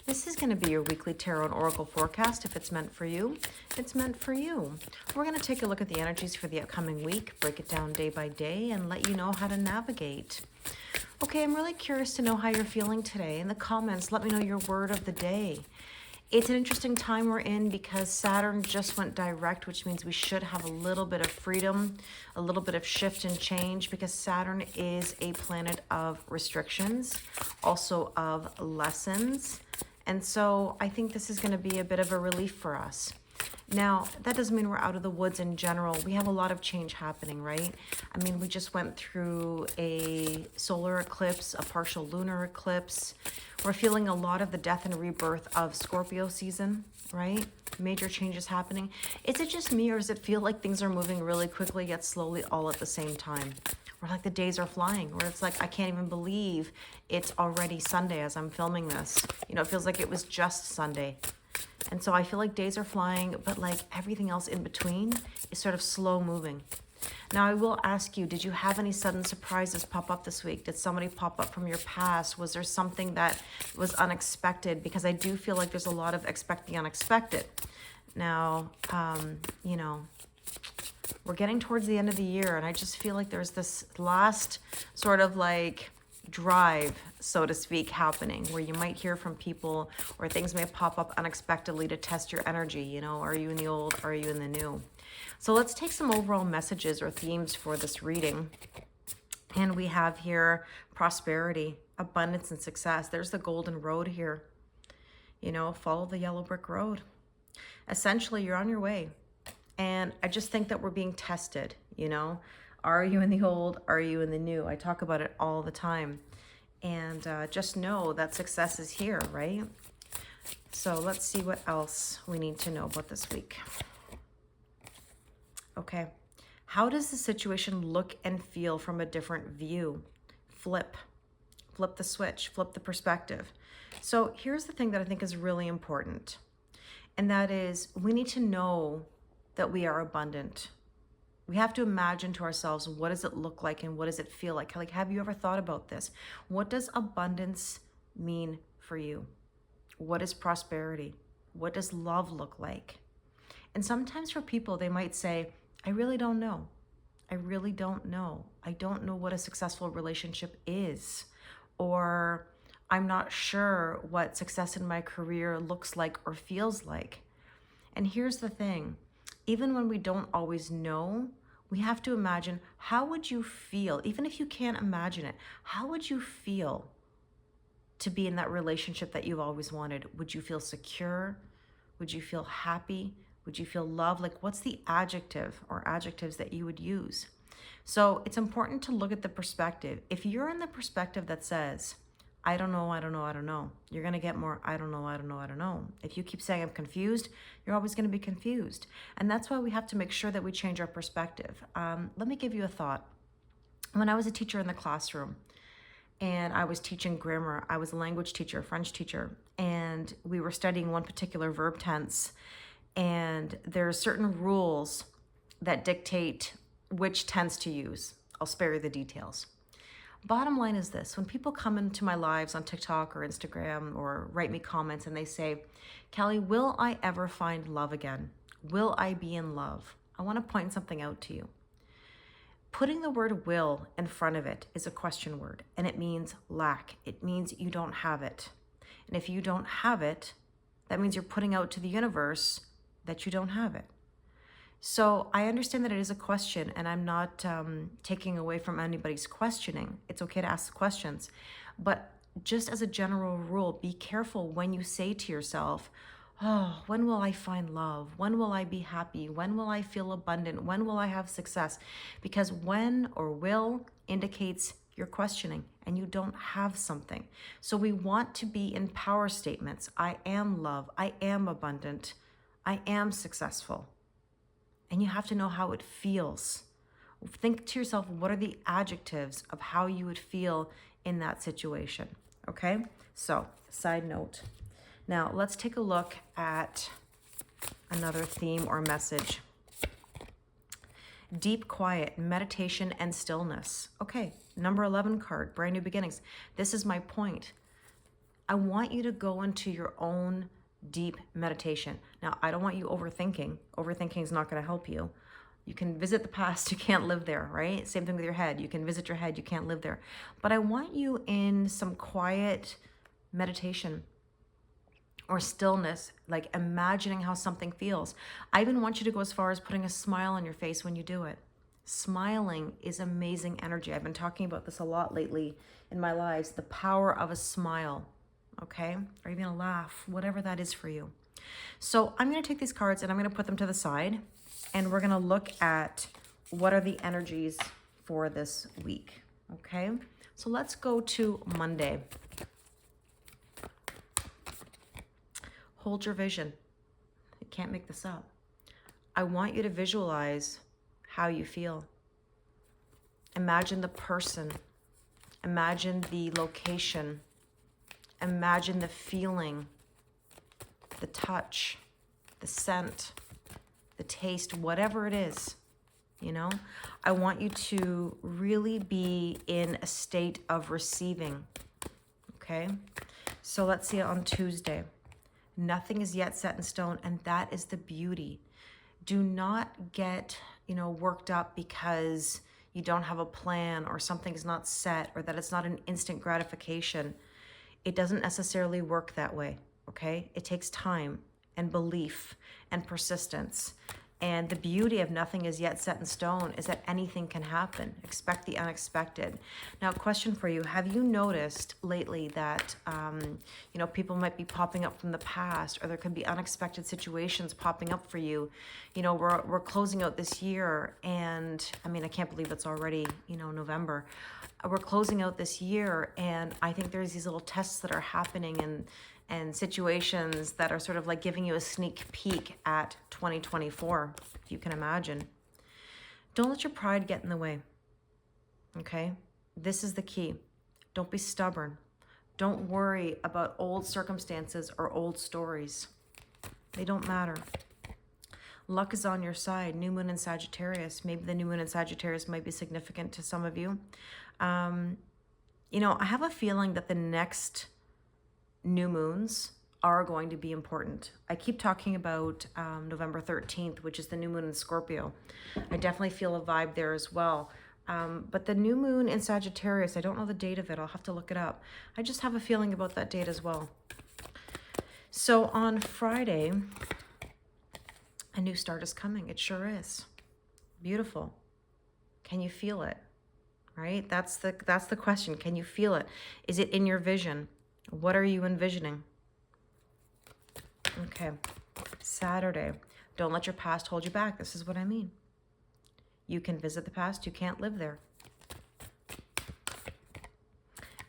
This is going to be your weekly tarot and oracle forecast. If it's meant for you, it's meant for you. We're going to take a look at the energies for the upcoming week, break it down day by day, and let you know how to navigate. Okay, I'm really curious to know how you're feeling today. In the comments, let me know your word of the day. It's an interesting time we're in because Saturn just went direct, which means we should have a little bit of freedom, a little bit of shift and change, because Saturn is a planet of restrictions, also of lessons. And so I think this is going to be a bit of a relief for us. Now, that doesn't mean we're out of the woods in general. We have a lot of change happening, right? I mean, we just went through a solar eclipse, a partial lunar eclipse. We're feeling a lot of the death and rebirth of Scorpio season, right? Major changes happening. Is it just me, or does it feel like things are moving really quickly yet slowly all at the same time? Or like the days are flying, where it's like, I can't even believe it's already Sunday as I'm filming this. You know, it feels like it was just Sunday. And so I feel like days are flying, but like everything else in between is sort of slow moving. Now, I will ask you, did you have any sudden surprises pop up this week? Did somebody pop up from your past? Was there something that was unexpected? Because I do feel like there's a lot of expect the unexpected. Now, you know, we're getting towards the end of the year, and I just feel like there's this last sort of like drive, so to speak, happening where you might hear from people, or things may pop up unexpectedly to test your energy. You know, are you in the old? Are you in the new? So let's take some overall messages or themes for this reading. And we have here prosperity, abundance, and success. There's the golden road here. You know, follow the yellow brick road. Essentially, you're on your way. And I just think that we're being tested, you know. Are you in the old? Are you in the new? I talk about it all the time. And just know that success is here, right? So let's see what else we need to know about this week. Okay. How does the situation look and feel from a different view? Flip the switch, flip the perspective. So here's the thing that I think is really important. And that is, we need to know that we are abundant. We have to imagine to ourselves, what does it look like and what does it feel like? Like, have you ever thought about this? What does abundance mean for you? What is prosperity? What does love look like? And sometimes for people, they might say, I really don't know. I really don't know. I don't know what a successful relationship is. Or I'm not sure what success in my career looks like or feels like. And here's the thing. Even when we don't always know, we have to imagine, how would you feel, even if you can't imagine it, how would you feel to be in that relationship that you've always wanted? Would you feel secure? Would you feel happy? Would you feel love? Like, what's the adjective or adjectives that you would use? So it's important to look at the perspective. If you're in the perspective that says, I don't know, I don't know, I don't know, you're going to get more, I don't know, I don't know, I don't know. If you keep saying I'm confused, you're always going to be confused. And that's why we have to make sure that we change our perspective. Let me give you a thought. When I was a teacher in the classroom and I was teaching grammar, I was a language teacher, a French teacher, and we were studying one particular verb tense. And there are certain rules that dictate which tense to use. I'll spare you the details. Bottom line is this: when people come into my lives on TikTok or Instagram or write me comments and they say, Kelly, will I ever find love again? Will I be in love? I want to point something out to you. Putting the word will in front of it is a question word, and it means lack. It means you don't have it. And if you don't have it, that means you're putting out to the universe that you don't have it. So I understand that it is a question, and I'm not taking away from anybody's questioning. It's okay to ask questions. But just as a general rule, be careful when you say to yourself, oh, when will I find love? When will I be happy? When will I feel abundant? When will I have success? Because when or will indicates you're questioning and you don't have something. So we want to be in power statements. I am love. I am abundant. I am successful. And you have to know how it feels. Think to yourself, what are the adjectives of how you would feel in that situation? Okay? So, side note. Now, let's take a look at another theme or message. Deep quiet, meditation, and stillness. Okay, number 11 card, brand new beginnings. This is my point. I want you to go into your own deep meditation. Now, I don't want you overthinking. Overthinking is not going to help you. You can visit the past, you can't live there, right? Same thing with your head. You can visit your head, you can't live there. But I want you in some quiet meditation or stillness, like imagining how something feels. I even want you to go as far as putting a smile on your face when you do it. Smiling is amazing energy. I've been talking about this a lot lately in my lives, the power of a smile, okay? Or even a laugh, whatever that is for you. So I'm going to take these cards and I'm going to put them to the side, and we're going to look at what are the energies for this week, okay? So let's go to Monday. Hold your vision. You can't make this up. I want you to visualize how you feel. Imagine the person. Imagine the location. Imagine the feeling, the touch, the scent, the taste, whatever it is, you know? I want you to really be in a state of receiving, okay? So let's see on Tuesday. Nothing is yet set in stone, and that is the beauty. Do not get, worked up because you don't have a plan or something's not set or that it's not an instant gratification. It doesn't necessarily work that way, okay? It takes time and belief and persistence. And the beauty of nothing is yet set in stone is that anything can happen. Expect the unexpected. Now, question for you. Have you noticed lately that, people might be popping up from the past, or there could be unexpected situations popping up for you? We're closing out this year, and I can't believe it's already, November. We're closing out this year, and I think there's these little tests that are happening and situations that are sort of like giving you a sneak peek at 2024, if you can imagine. Don't let your pride get in the way, okay? This is the key. Don't be stubborn. Don't worry about old circumstances or old stories. They don't matter. Luck is on your side. New moon in Sagittarius. Maybe the new moon in Sagittarius might be significant to some of you. I have a feeling that the next new moons are going to be important. I keep talking about November 13th, which is the new moon in Scorpio. I definitely feel a vibe there as well. But the new moon in Sagittarius, I don't know the date of it. I'll have to look it up. I just have a feeling about that date as well. So on Friday, a new start is coming. It sure is. Beautiful. Can you feel it? Right? That's the question. Can you feel it? Is it in your vision? What are you envisioning? Okay. Saturday. Don't let your past hold you back. This is what I mean. You can visit the past. You can't live there.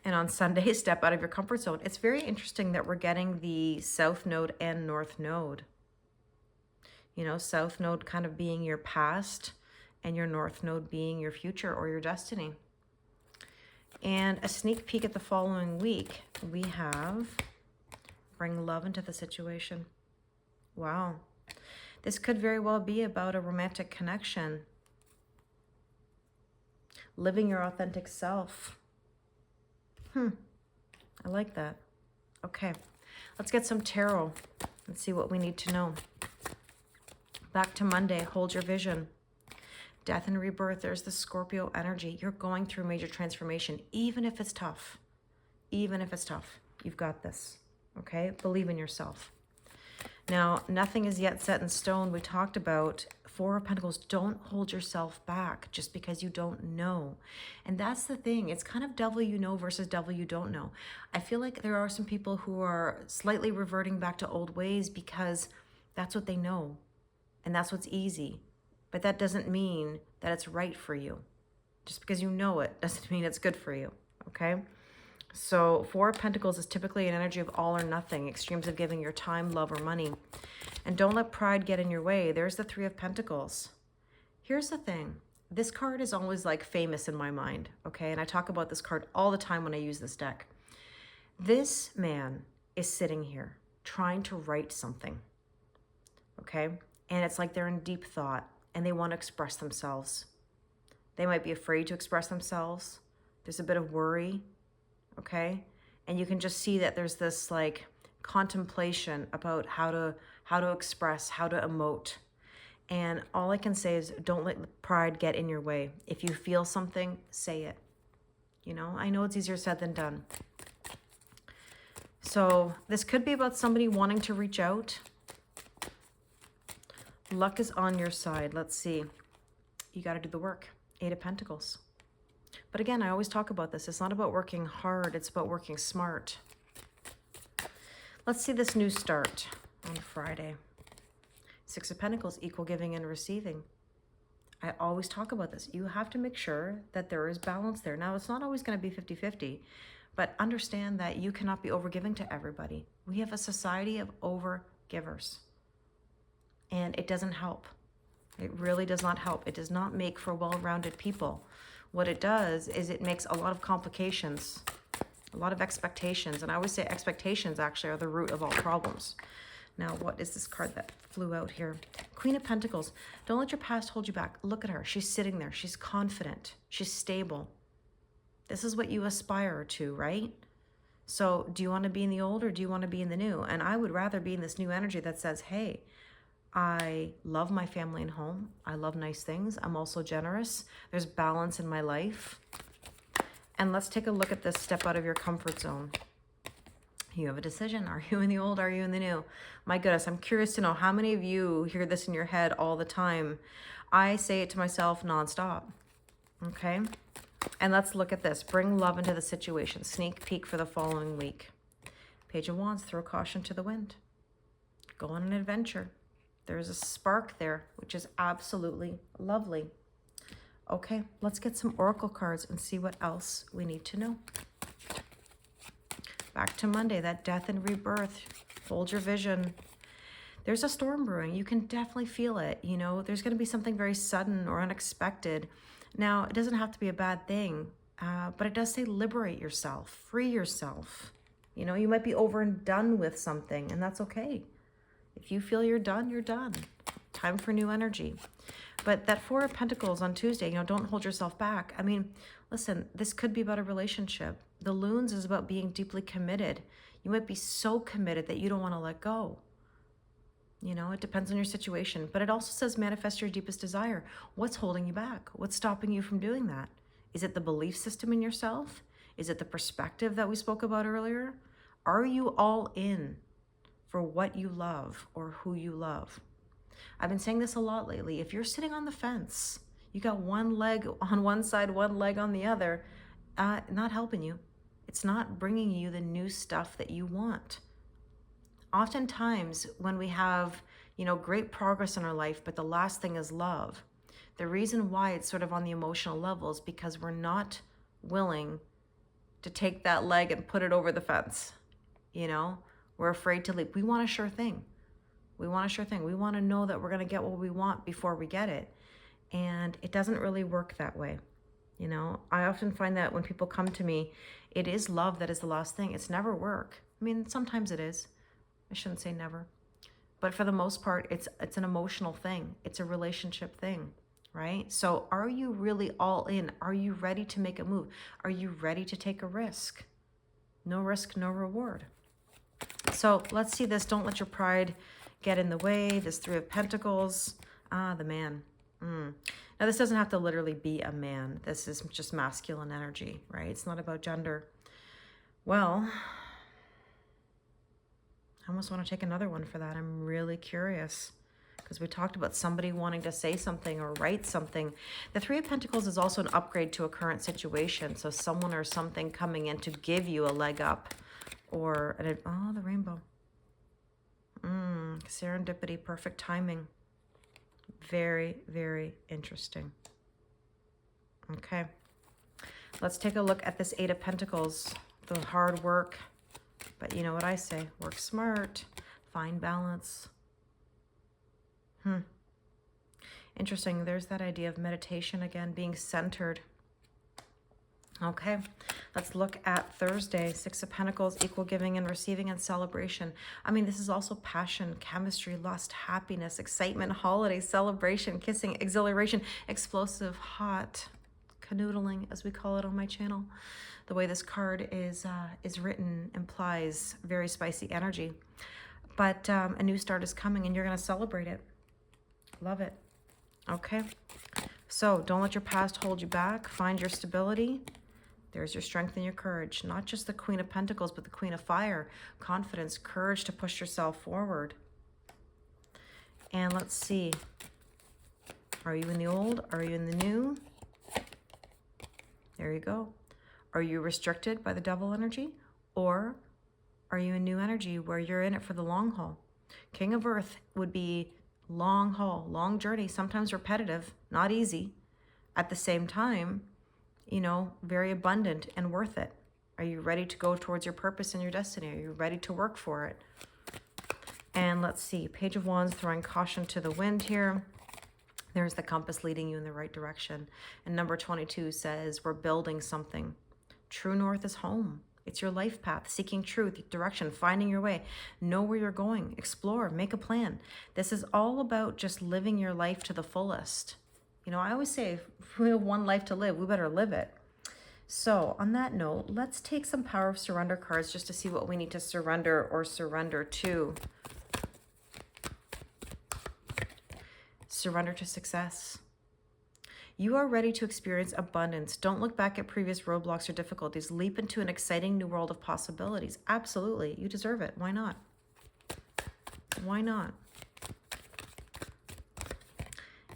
And on Sunday, step out of your comfort zone. It's very interesting that we're getting the South Node and North Node. South Node kind of being your past and your North Node being your future or your destiny. And a sneak peek at the following week, we have bring love into the situation. Wow. This could very well be about a romantic connection. Living your authentic self. I like that. Okay, let's get some tarot and see what we need to know. Back to Monday, hold your vision. Death and rebirth, there's the Scorpio energy. You're going through major transformation, even if it's tough. Even if it's tough, you've got this, okay? Believe in yourself. Now, nothing is yet set in stone. We talked about Four of Pentacles. Don't hold yourself back just because you don't know. And that's the thing. It's kind of devil you know versus devil you don't know. I feel like there are some people who are slightly reverting back to old ways because that's what they know. And that's what's easy. But that doesn't mean that it's right for you. Just because you know it doesn't mean it's good for you, okay? So Four of Pentacles is typically an energy of all or nothing, extremes of giving your time, love, or money. And don't let pride get in your way. There's the Three of Pentacles. Here's the thing. This card is always like famous in my mind, okay? And I talk about this card all the time when I use this deck. This man is sitting here trying to write something, okay? And it's like they're in deep thought and they want to express themselves. They might be afraid to express themselves. There's a bit of worry, okay? And you can just see that there's this like contemplation about how to express, how to emote. And all I can say is don't let pride get in your way. If you feel something, say it. You know, I know it's easier said than done. So this could be about somebody wanting to reach out. Luck is on your side. Let's see. You got to do the work. 8 of Pentacles. But again, I always talk about this. It's not about working hard. It's about working smart. Let's see this new start on Friday. 6 of Pentacles, equal giving and receiving. I always talk about this. You have to make sure that there is balance there. Now, it's not always going to be 50-50, but understand that you cannot be overgiving to everybody. We have a society of overgivers, and it doesn't help. It really does not help. It does not make for well-rounded people. What it does is it makes a lot of complications, a lot of expectations. And I always say expectations actually are the root of all problems. Now, what is this card that flew out here? Queen of Pentacles. Don't let your past hold you back. Look at her. She's sitting there. She's confident. She's stable. This is what you aspire to, right? So do you want to be in the old or do you want to be in the new? And I would rather be in this new energy that says, hey, I love my family and home. I love nice things. I'm also generous. There's balance in my life. And let's take a look at this. Step out of your comfort zone. You have a decision. Are you in the old? Are you in the new? My goodness, I'm curious to know how many of you hear this in your head all the time. I say it to myself nonstop. Okay? And let's look at this. Bring love into the situation. Sneak peek for the following week. Page of Wands, throw caution to the wind. Go on an adventure. There's a spark there, which is absolutely lovely. Okay, let's get some oracle cards and see what else we need to know. Back to Monday, that death and rebirth. Hold your vision. There's a storm brewing. You can definitely feel it. You know, there's going to be something very sudden or unexpected. Now, it doesn't have to be a bad thing, but it does say liberate yourself, free yourself. You know, you might be over and done with something, and that's okay. If you feel you're done, you're done. Time for new energy. But that 4 of Pentacles on Tuesday, you know, don't hold yourself back. I mean, listen, this could be about a relationship. The Loons is about being deeply committed. You might be so committed that you don't want to let go. You know, it depends on your situation. But it also says manifest your deepest desire. What's holding you back? What's stopping you from doing that? Is it the belief system in yourself? Is it the perspective that we spoke about earlier? Are you all in for what you love or who you love? I've been saying this a lot lately. If you're sitting on the fence, you got one leg on one side, one leg on the other, not helping you. It's not bringing you the new stuff that you want. Oftentimes when we have, you know, great progress in our life, but the last thing is love, the reason why it's sort of on the emotional level is because we're not willing to take that leg and put it over the fence. You know, we're afraid to leap. We want a sure thing. We want a sure thing. We want to know that we're going to get what we want before we get it. And it doesn't really work that way. You know, I often find that when people come to me, it is love that is the last thing. It's never work. I mean, sometimes it is. I shouldn't say never. But for the most part, it's an emotional thing. It's a relationship thing, right? So are you really all in? Are you ready to make a move? Are you ready to take a risk? No risk, no reward. So let's see this. Don't let your pride get in the way. This 3 of Pentacles. The man. Now, this doesn't have to literally be a man. This is just masculine energy, right? It's not about gender. Well, I almost want to take another one for that. I'm really curious because we talked about somebody wanting to say something or write something. The 3 of Pentacles is also an upgrade to a current situation. So someone or something coming in to give you a leg up or, the rainbow. Serendipity, perfect timing. Very, very interesting. Okay. Let's take a look at this 8 of Pentacles, the hard work. But you know what I say, work smart, find balance. Interesting. There's that idea of meditation again, being centered. Okay, let's look at Thursday. 6 of Pentacles, equal giving and receiving and celebration. I mean, this is also passion, chemistry, lust, happiness, excitement, holiday, celebration, kissing, exhilaration, explosive, hot, canoodling, as we call it on my channel. The way this card is written implies very spicy energy. But a new start is coming, and you're going to celebrate it. Love it. Okay. So don't let your past hold you back. Find your stability. There's your strength and your courage. Not just the Queen of Pentacles, but the Queen of Fire. Confidence, courage to push yourself forward. And let's see. Are you in the old? Are you in the new? There you go. Are you restricted by the Devil energy? Or are you in new energy where you're in it for the long haul? King of Earth would be long haul, long journey, sometimes repetitive, not easy. At the same time, you know, very abundant and worth it. Are you ready to go towards your purpose and your destiny? Are you ready to work for it? And let's see, Page of Wands throwing caution to the wind here. There's the compass leading you in the right direction. And number 22 says, we're building something. True north is home. It's your life path, seeking truth, direction, finding your way. Know where you're going, explore, make a plan. This is all about just living your life to the fullest. You know, I always say, if we have one life to live, we better live it. So on that note, let's take some Power of Surrender cards just to see what we need to surrender or surrender to. Surrender to success. You are ready to experience abundance. Don't look back at previous roadblocks or difficulties. Leap into an exciting new world of possibilities. Absolutely. You deserve it. Why not? Why not?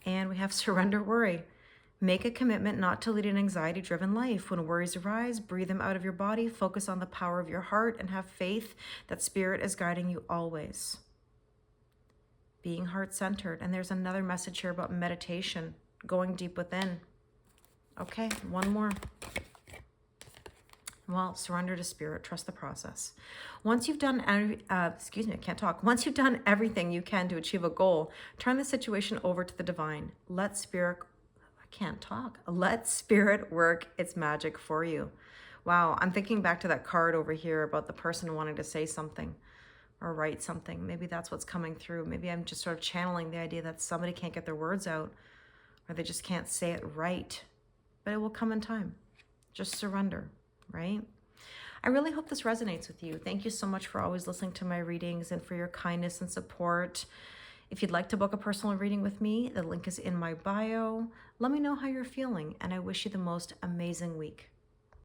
And we have surrender worry. Make a commitment not to lead an anxiety-driven life. When worries arise, breathe them out of your body. Focus on the power of your heart and have faith that Spirit is guiding you always. Being heart-centered. And there's another message here about meditation. Going deep within. Okay, one more. Well, surrender to Spirit. Trust the process. Once you've done, Once you've done everything you can to achieve a goal, turn the situation over to the divine. Let Spirit work its magic for you. Wow, I'm thinking back to that card over here about the person wanting to say something or write something. Maybe that's what's coming through. Maybe I'm just sort of channeling the idea that somebody can't get their words out, or they just can't say it right, but it will come in time. Just surrender, right? I really hope this resonates with you. Thank you so much for always listening to my readings and for your kindness and support. If you'd like to book a personal reading with me, the link is in my bio. Let me know how you're feeling, and I wish you the most amazing week.